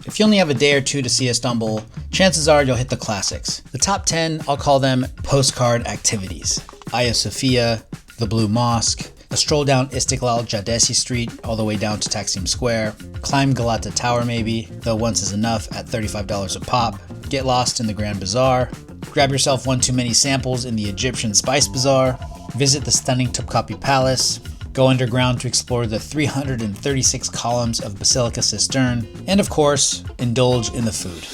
If you only have a day or two to see Istanbul, chances are you'll hit the classics. The top 10, I'll call them postcard activities. Hagia Sophia, the Blue Mosque, a stroll down Istiklal Caddesi Street all the way down to Taksim Square, climb Galata Tower maybe, though once is enough at $35 a pop, get lost in the Grand Bazaar, grab yourself one too many samples in the Egyptian Spice Bazaar, visit the stunning Topkapi Palace, go underground to explore the 336 columns of Basilica Cistern, and of course, indulge in the food.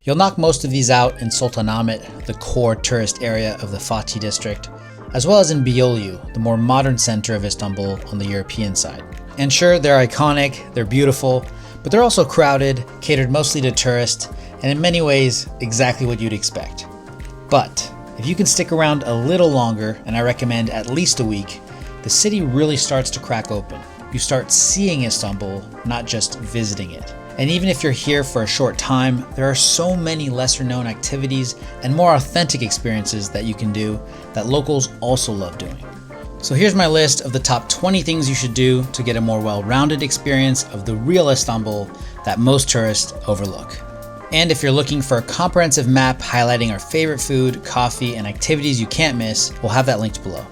You'll knock most of these out in Sultanahmet, the core tourist area of the Fatih district, as well as in Beyoğlu, the more modern center of Istanbul on the European side. And sure, they're iconic, they're beautiful, but they're also crowded, catered mostly to tourists, and in many ways, exactly what you'd expect. But if you can stick around a little longer, and I recommend at least a week, the city really starts to crack open. You start seeing Istanbul, not just visiting it. And even if you're here for a short time, there are so many lesser known activities and more authentic experiences that you can do that locals also love doing. So here's my list of the top 20 things you should do to get a more well-rounded experience of the real Istanbul that most tourists overlook. And if you're looking for a comprehensive map highlighting our favorite food, coffee, and activities you can't miss, we'll have that linked below.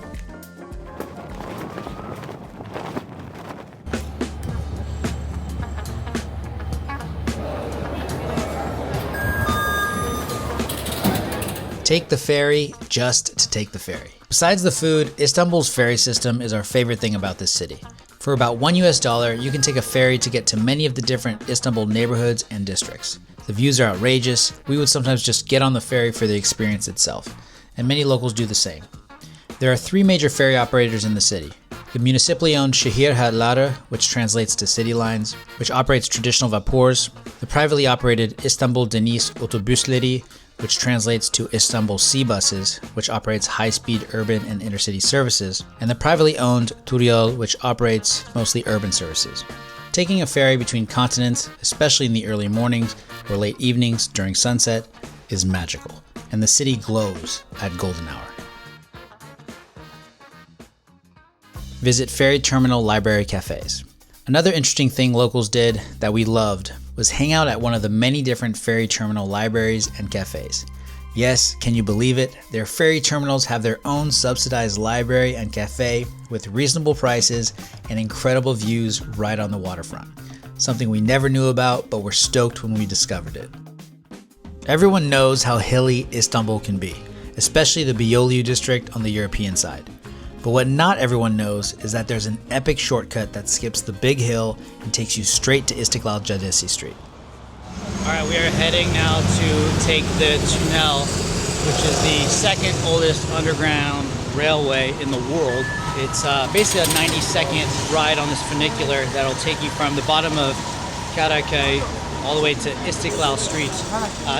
Take the ferry just to take the ferry. Besides the food, Istanbul's ferry system is our favorite thing about this city. For about $1, you can take a ferry to get to many of the different Istanbul neighborhoods and districts. The views are outrageous. We would sometimes just get on the ferry for the experience itself, and many locals do the same. There are 3 major ferry operators in the city. The municipally owned Şehir Hatları, which translates to City Lines, which operates traditional vapors, the privately operated Istanbul Deniz Otobüsleri, which translates to Istanbul Sea Buses, which operates high-speed urban and intercity services, and the privately owned Turyol, which operates mostly urban services. Taking a ferry between continents, especially in the early mornings or late evenings during sunset, is magical, and the city glows at golden hour. Visit ferry terminal library cafes. Another interesting thing locals did that we loved was hang out at one of the many different ferry terminal libraries and cafes. Yes, can you believe it? Their ferry terminals have their own subsidized library and cafe with reasonable prices and incredible views right on the waterfront. Something we never knew about, but were stoked when we discovered it. Everyone knows how hilly Istanbul can be, especially the Beyoğlu district on the European side. But what not everyone knows is that there's an epic shortcut that skips the big hill and takes you straight to Istiklal Caddesi Street. Alright, we are heading now to take the tunnel, which is the second oldest underground railway in the world. It's basically a 90-second ride on this funicular that'll take you from the bottom of Kadiköy all the way to Istiklal Street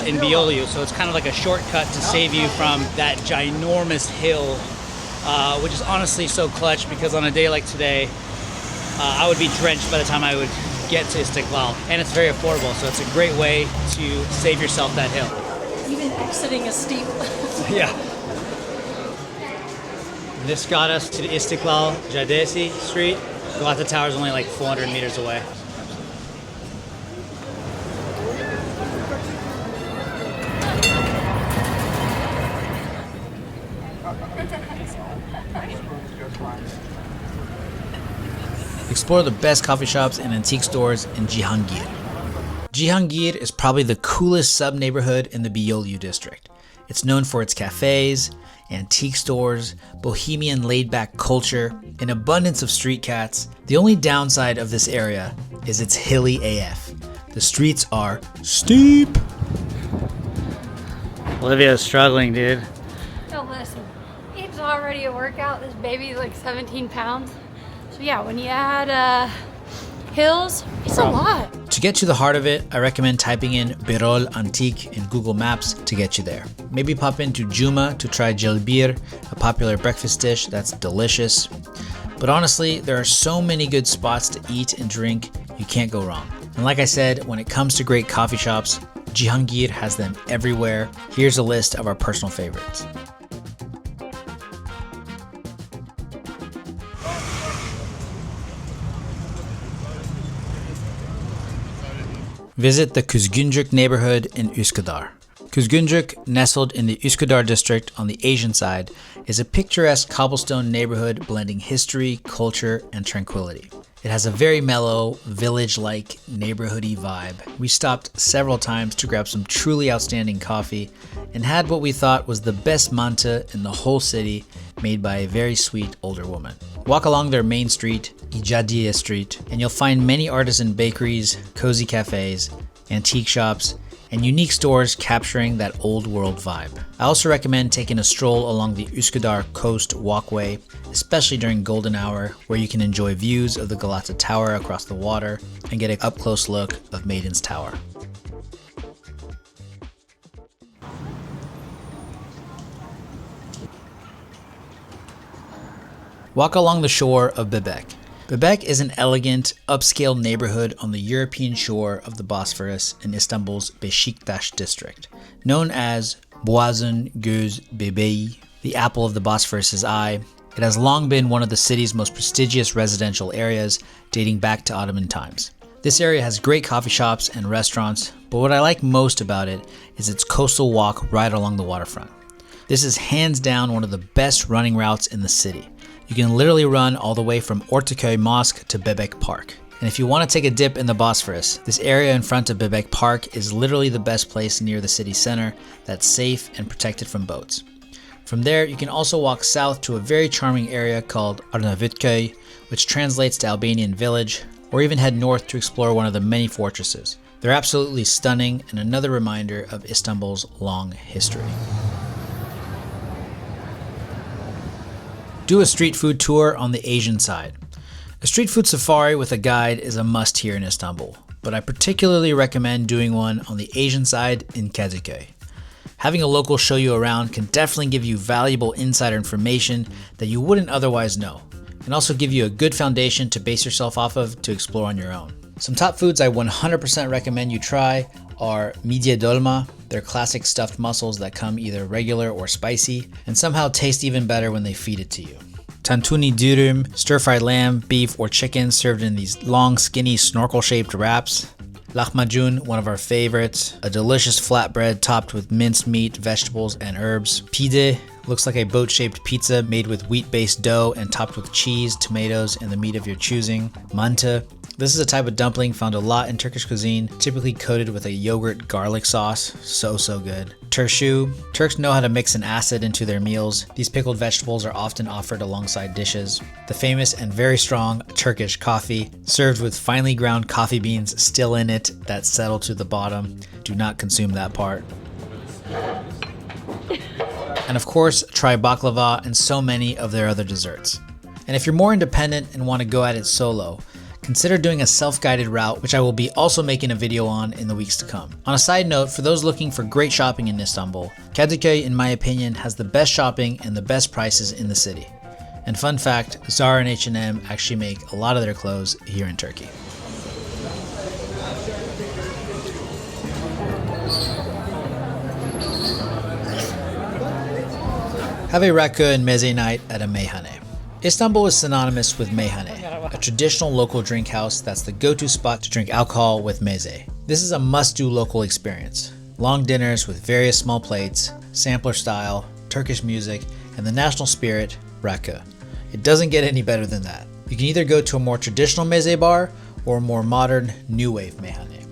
in Beyoğlu. So it's kind of like a shortcut to save you from that ginormous hill, which is honestly so clutch because on a day like today, I would be drenched by the time I would get to Istiklal. And it's very affordable, so it's a great way to save yourself that hill. Even exiting is steep. Yeah. This got us to the Istiklal Caddesi Street. Galata Tower is only like 400 meters away. Explore the best coffee shops and antique stores in Cihangir. Cihangir is probably the coolest sub-neighborhood in the Beyoğlu district. It's known for its cafes, antique stores, bohemian laid-back culture, an abundance of street cats. The only downside of this area is it's hilly AF. The streets are steep. Olivia's struggling, dude. Oh, listen, it's already a workout. This baby's like 17 pounds. So yeah, when you add hills, it's a lot. To get to the heart of it, I recommend typing in Birol Antique in Google Maps to get you there. Maybe pop into Juma to try jelbir, a popular breakfast dish that's delicious. But honestly, there are so many good spots to eat and drink, you can't go wrong. And like I said, when it comes to great coffee shops, Cihangir has them everywhere. Here's a list of our personal favorites. Visit the Kuzguncuk neighborhood in Üzküdar. Kuzguncuk, nestled in the Üsküdar district on the Asian side, is a picturesque cobblestone neighborhood blending history, culture, and tranquility. It has a very mellow, village-like, neighborhoody vibe. We stopped several times to grab some truly outstanding coffee and had what we thought was the best manta in the whole city, made by a very sweet older woman. Walk along their main street, İcadiye Street, and you'll find many artisan bakeries, cozy cafes, antique shops, and unique stores capturing that old world vibe. I also recommend taking a stroll along the Üsküdar coast walkway, especially during golden hour, where you can enjoy views of the Galata Tower across the water and get an up-close look of Maiden's Tower. Walk along the shore of Bebek. Bebek is an elegant, upscale neighborhood on the European shore of the Bosphorus in Istanbul's Beşiktaş district. Known as Boğazın göz bebeği, the apple of the Bosphorus's eye, it has long been one of the city's most prestigious residential areas, dating back to Ottoman times. This area has great coffee shops and restaurants, but what I like most about it is its coastal walk right along the waterfront. This is hands down one of the best running routes in the city. You can literally run all the way from Ortaköy Mosque to Bebek Park. And if you want to take a dip in the Bosphorus, this area in front of Bebek Park is literally the best place near the city center that's safe and protected from boats. From there, you can also walk south to a very charming area called Arnavutköy, which translates to Albanian village, or even head north to explore one of the many fortresses. They're absolutely stunning and another reminder of Istanbul's long history. Do a street food tour on the Asian side. A street food safari with a guide is a must here in Istanbul, but I particularly recommend doing one on the Asian side in Kadiköy. Having a local show you around can definitely give you valuable insider information that you wouldn't otherwise know, and also give you a good foundation to base yourself off of to explore on your own. Some top foods I 100% recommend you try are midye dolma. They're classic stuffed mussels that come either regular or spicy, and somehow taste even better when they feed it to you. Tantuni dürüm, stir-fried lamb, beef, or chicken served in these long, skinny, snorkel-shaped wraps. Lahmacun, one of our favorites, a delicious flatbread topped with minced meat, vegetables, and herbs. Pide looks like a boat-shaped pizza made with wheat-based dough and topped with cheese, tomatoes, and the meat of your choosing. Manta. This is a type of dumpling found a lot in Turkish cuisine, typically coated with a yogurt garlic sauce. So good. Turşu. Turks know how to mix an acid into their meals. These pickled vegetables are often offered alongside dishes. The famous and very strong Turkish coffee, served with finely ground coffee beans still in it that settle to the bottom. Do not consume that part. And of course, try baklava and so many of their other desserts. And if you're more independent and want to go at it solo, consider doing a self-guided route, which I will be also making a video on in the weeks to come. On a side note, for those looking for great shopping in Istanbul, Kadiköy, in my opinion, has the best shopping and the best prices in the city. And fun fact, Zara and H&M actually make a lot of their clothes here in Turkey. Have a rakı and meze night at a meyhane. Istanbul is synonymous with meyhane, a traditional local drink house that's the go-to spot to drink alcohol with meze. This is a must-do local experience. Long dinners with various small plates, sampler style, Turkish music, and the national spirit, rakı. It doesn't get any better than that. You can either go to a more traditional meze bar or a more modern, new wave meyhane.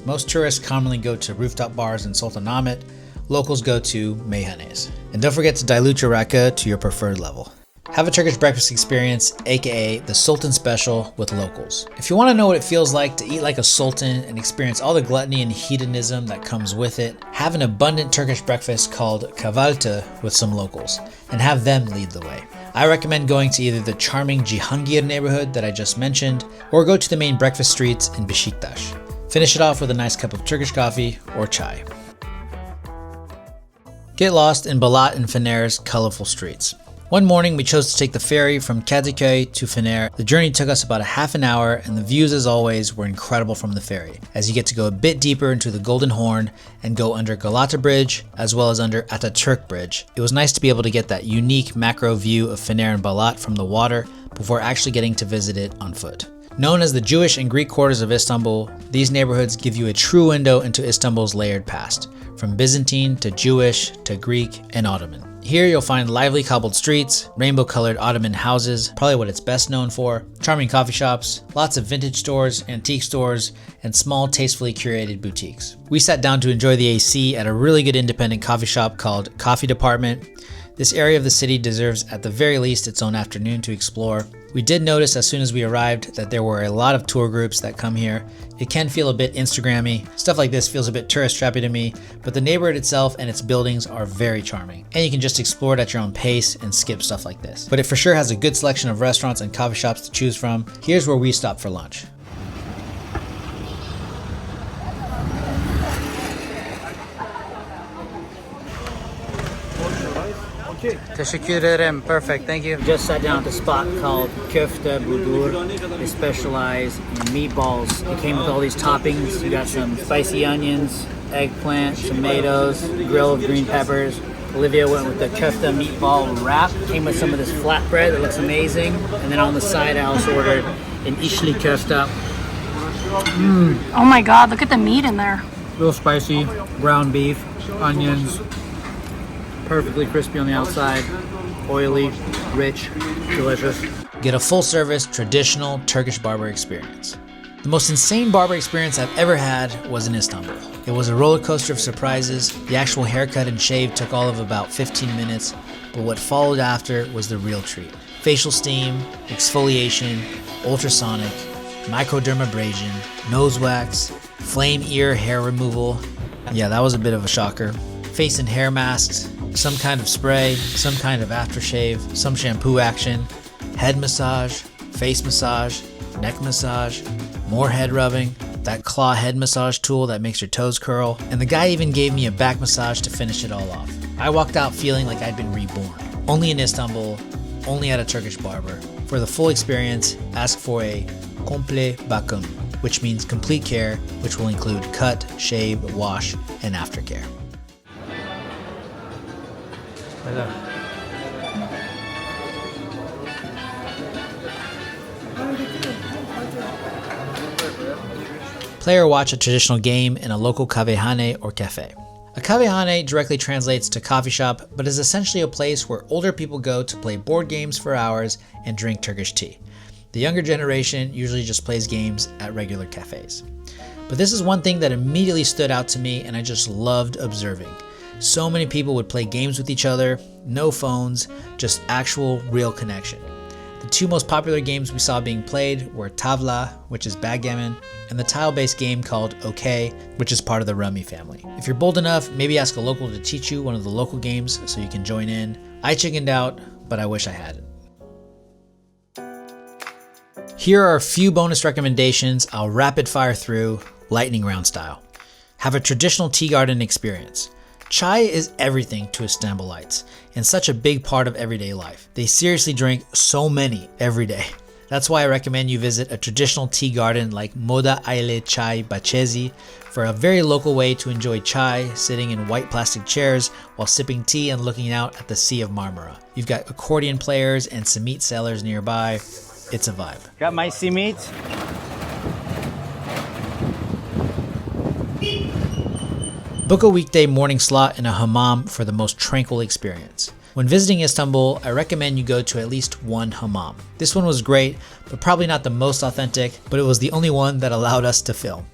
Most tourists commonly go to rooftop bars in Sultanahmet. Locals go to meyhanes. And don't forget to dilute your rakı to your preferred level. Have a Turkish breakfast experience, aka the Sultan Special, with locals. If you want to know what it feels like to eat like a sultan and experience all the gluttony and hedonism that comes with it, have an abundant Turkish breakfast called kahvaltı with some locals, and have them lead the way. I recommend going to either the charming Cihangir neighborhood that I just mentioned, or go to the main breakfast streets in Beşiktaş. Finish it off with a nice cup of Turkish coffee or chai. Get lost in Balat and Fener's colorful streets. One morning, we chose to take the ferry from Kadiköy to Fener. The journey took us about a half an hour, and the views, as always, were incredible from the ferry, as you get to go a bit deeper into the Golden Horn and go under Galata Bridge, as well as under Atatürk Bridge. It was nice to be able to get that unique macro view of Fener and Balat from the water before actually getting to visit it on foot. Known as the Jewish and Greek quarters of Istanbul, these neighborhoods give you a true window into Istanbul's layered past, from Byzantine to Jewish to Greek and Ottoman. Here you'll find lively cobbled streets, rainbow-colored Ottoman houses, probably what it's best known for, charming coffee shops, lots of vintage stores, antique stores, and small, tastefully curated boutiques. We sat down to enjoy the AC at a really good independent coffee shop called Coffee Department. This area of the city deserves at the very least its own afternoon to explore. We did notice as soon as we arrived that there were a lot of tour groups that come here. It can feel a bit Instagrammy. Stuff like this feels a bit tourist trappy to me, but the neighborhood itself and its buildings are very charming. And you can just explore it at your own pace and skip stuff like this. But it for sure has a good selection of restaurants and coffee shops to choose from. Here's where we stopped for lunch. Teşekkür ederim. Perfect. Thank you. Just sat down at a spot called Köfte Budur. They specialize in meatballs. It came with all these toppings. You got some spicy onions, eggplant, tomatoes, grilled green peppers. Olivia went with the köfte meatball wrap. Came with some of this flatbread that looks amazing. And then on the side, I also ordered an ishli köfte. Oh my God, look at the meat in there. Real spicy, ground beef, onions. Perfectly crispy on the outside, oily, rich, delicious. Get a full-service, traditional Turkish barber experience. The most insane barber experience I've ever had was in Istanbul. It was a roller coaster of surprises. The actual haircut and shave took all of about 15 minutes, but what followed after was the real treat. Facial steam, exfoliation, ultrasonic, microdermabrasion, nose wax, flame ear hair removal. Yeah, that was a bit of a shocker. Face and hair masks, some kind of spray, some kind of aftershave, some shampoo action, head massage, face massage, neck massage, more head rubbing, that claw head massage tool that makes your toes curl, and the guy even gave me a back massage to finish it all off. I walked out feeling like I'd been reborn. Only in Istanbul, only at a Turkish barber. For the full experience, ask for a komple bakım, which means complete care, which will include cut, shave, wash, and aftercare. Play or watch a traditional game in a local kahvehane or cafe. A kahvehane directly translates to coffee shop, but is essentially a place where older people go to play board games for hours and drink Turkish tea. The younger generation usually just plays games at regular cafes. But this is one thing that immediately stood out to me and I just loved observing. So many people would play games with each other, no phones, just actual real connection. The two most popular games we saw being played were tavla, which is backgammon, and the tile-based game called OK, which is part of the rummy family. If you're bold enough, maybe ask a local to teach you one of the local games so you can join in. I chickened out, but I wish I hadn't. Here are a few bonus recommendations I'll rapid fire through, lightning round style. Have a traditional tea garden experience. Chai is everything to Istanbulites and such a big part of everyday life. They seriously drink so many every day. That's why I recommend you visit a traditional tea garden like Moda Aile Chai Bahçesi for a very local way to enjoy chai, sitting in white plastic chairs while sipping tea and looking out at the Sea of Marmara. You've got accordion players and simit sellers nearby. It's a vibe. Got my simit. Book a weekday morning slot in a hammam for the most tranquil experience. When visiting Istanbul, I recommend you go to at least one hammam. This one was great, but probably not the most authentic, but it was the only one that allowed us to film.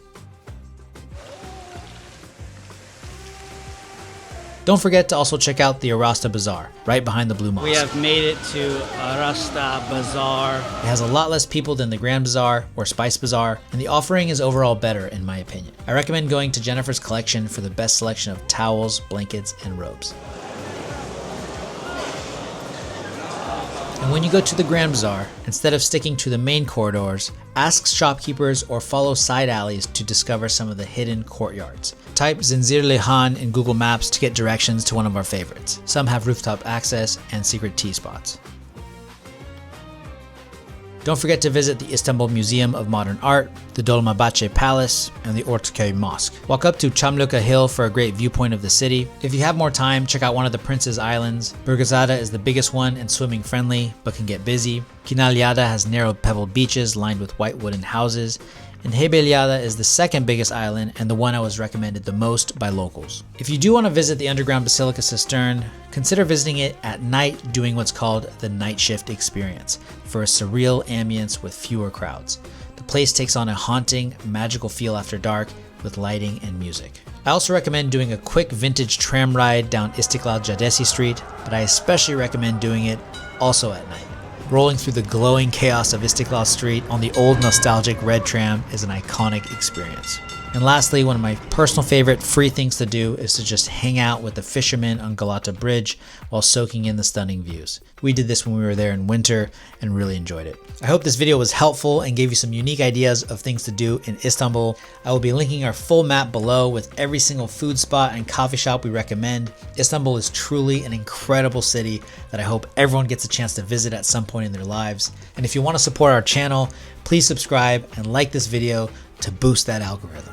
Don't forget to also check out the Arasta Bazaar, right behind the Blue Mosque. We have made it to Arasta Bazaar. It has a lot less people than the Grand Bazaar or Spice Bazaar, and the offering is overall better in my opinion. I recommend going to Jennifer's collection for the best selection of towels, blankets, and robes. And when you go to the Grand Bazaar, instead of sticking to the main corridors, ask shopkeepers or follow side alleys to discover some of the hidden courtyards. Type Zincirlikuhan in Google Maps to get directions to one of our favorites. Some have rooftop access and secret tea spots. Don't forget to visit the Istanbul Museum of Modern Art, the Dolmabahce Palace, and the Ortaköy Mosque. Walk up to Çamlıca Hill for a great viewpoint of the city. If you have more time, check out one of the Prince's Islands. Burgazada is the biggest one and swimming friendly, but can get busy. Kinalyada has narrow pebbled beaches lined with white wooden houses. And Heybeliada is the second biggest island and the one I was recommended the most by locals. If you do want to visit the underground Basilica Cistern, consider visiting it at night doing what's called the night shift experience for a surreal ambience with fewer crowds. The place takes on a haunting, magical feel after dark with lighting and music. I also recommend doing a quick vintage tram ride down Istiklal Caddesi Street, but I especially recommend doing it also at night. Rolling through the glowing chaos of Istiklal Street on the old nostalgic red tram is an iconic experience. And lastly, one of my personal favorite free things to do is to just hang out with the fishermen on Galata Bridge while soaking in the stunning views. We did this when we were there in winter and really enjoyed it. I hope this video was helpful and gave you some unique ideas of things to do in Istanbul. I will be linking our full map below with every single food spot and coffee shop we recommend. Istanbul is truly an incredible city that I hope everyone gets a chance to visit at some point in their lives. And if you want to support our channel, please subscribe and like this video to boost that algorithm.